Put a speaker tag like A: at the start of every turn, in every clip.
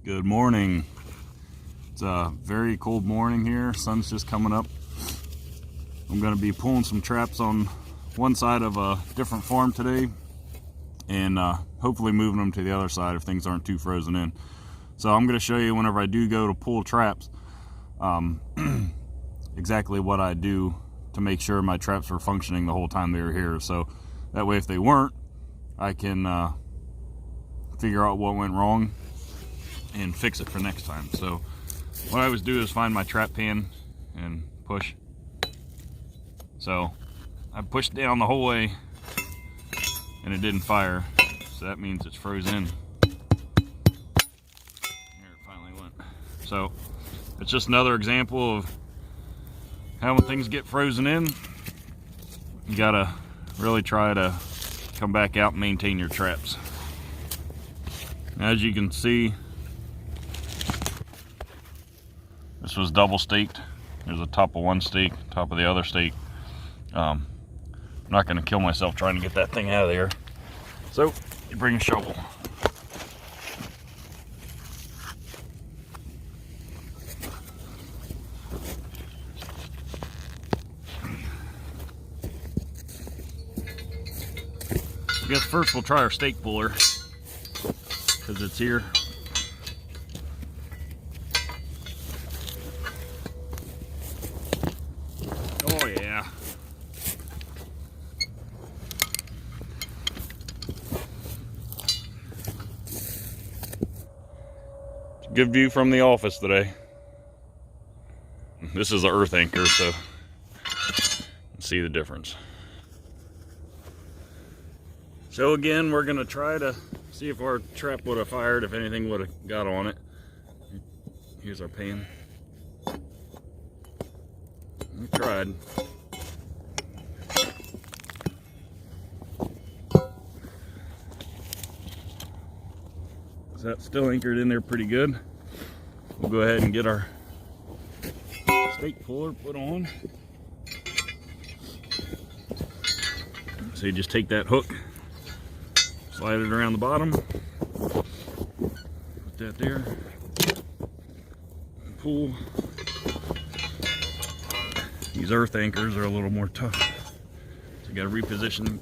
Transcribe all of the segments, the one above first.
A: Good morning. It's a very cold morning here. Sun's just coming up. I'm going to be pulling some traps on one side of a different farm today and hopefully moving them to the other side if things aren't too frozen in. So I'm going to show you whenever I do go to pull traps exactly what I do to make sure my traps are functioning the whole time they were here. So that way if they weren't, I can figure out what went wrong and fix it for next time. So what I always do is find my trap pan and push. So I pushed down the whole way and it didn't fire, so that means it's frozen in. There it finally went. So it's just another example of how when things get frozen in, you gotta really try to come back out and maintain your traps. As you can see, this was double staked. There's a top of one stake, top of the other stake. I'm not going to kill myself trying to get that thing out of there. So you bring a shovel. I guess first we'll try our stake puller because it's here. Oh yeah. Good view from the office today. This is an earth anchor, so see the difference. So again, we're gonna try to see if our trap would have fired, if anything would have got on it. Here's our pan. We tried. So that's still anchored in there pretty good. We'll go ahead and get our stake puller put on. So you just take that hook, slide it around the bottom, put that there, pull. These earth anchors are a little more tough, so you got to reposition them.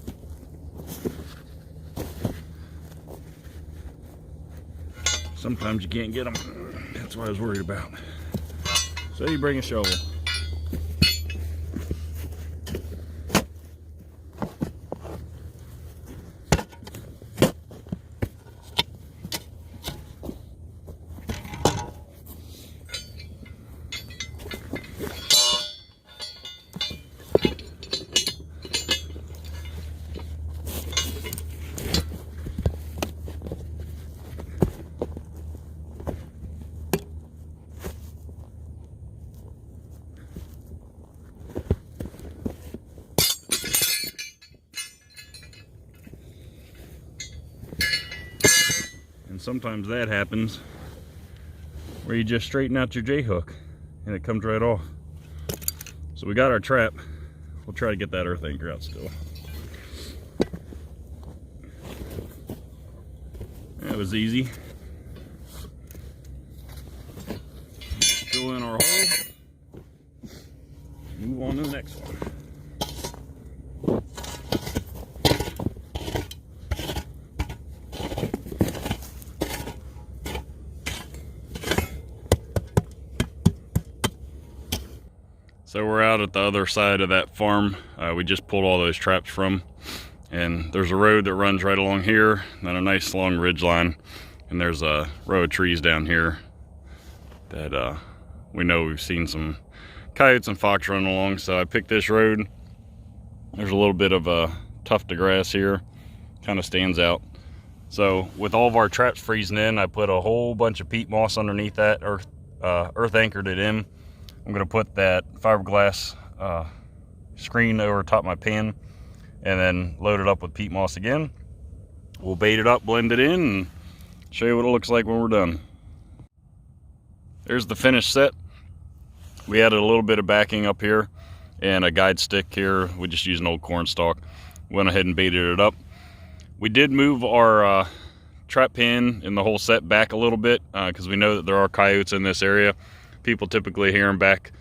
A: Sometimes you can't get them. That's what I was worried about. So you bring a shovel. And sometimes that happens where you just straighten out your J-hook and it comes right off. So we got our trap. We'll try to get that earth anchor out still. That was easy. Fill in our hole. Move on to the next one. So we're out at the other side of that farm we just pulled all those traps from, and there's a road that runs right along here, then a nice long ridge line, and there's a row of trees down here that we know we've seen some coyotes and fox running along. So I picked this road. There's a little bit of a tuft of grass here, kind of stands out. So with all of our traps freezing in, I put a whole bunch of peat moss underneath that, earth anchored it in. I'm going to put that fiberglass screen over top my pan and then load it up with peat moss again. We'll bait it up, blend it in, and show you what it looks like when we're done. There's the finished set. We added a little bit of backing up here and a guide stick here. We just used an old corn stalk. Went ahead and baited it up. We did move our trap pin and the whole set back a little bit because we know that there are coyotes in this area. People typically hear them back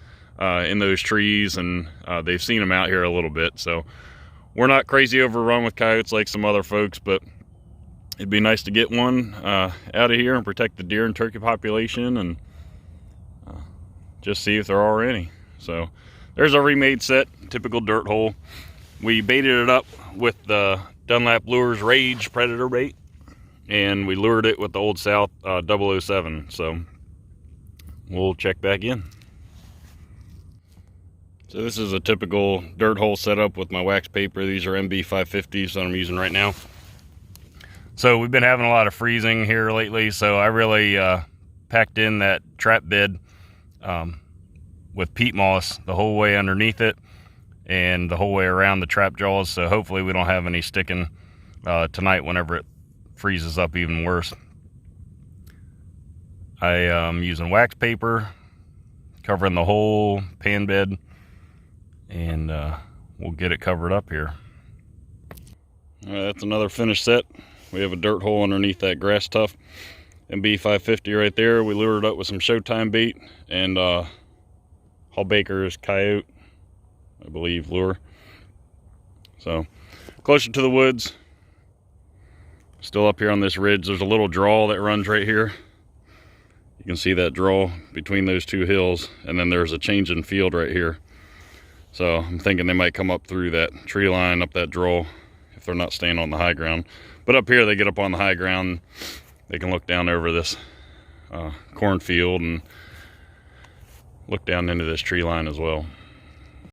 A: in those trees, and they've seen them out here a little bit. So we're not crazy overrun with coyotes like some other folks, but it'd be nice to get one out of here and protect the deer and turkey population, and just see if there are any. So there's our remade set, typical dirt hole. We baited it up with the Dunlap Lures Rage Predator bait, and we lured it with the Old South 007. So we'll check back in. So this is a typical dirt hole setup with my wax paper. These are MB 550s that I'm using right now. So we've been having a lot of freezing here lately, so I really packed in that trap bed with peat moss the whole way underneath it and the whole way around the trap jaws, so hopefully we don't have any sticking tonight whenever it freezes up even worse. I am using wax paper covering the whole pan bed, and we'll get it covered up here. All right, that's another finished set. We have a dirt hole underneath that grass tuft MB 550 right there. We lured it up with some Showtime bait and Hall Baker's Coyote, I believe, lure. So closer to the woods, still up here on this ridge. There's a little draw that runs right here. You can see that draw between those two hills, and then there's a change in field right here. So I'm thinking they might come up through that tree line, up that draw, if they're not staying on the high ground. But up here they get up on the high ground. They can look down over this cornfield and look down into this tree line as well.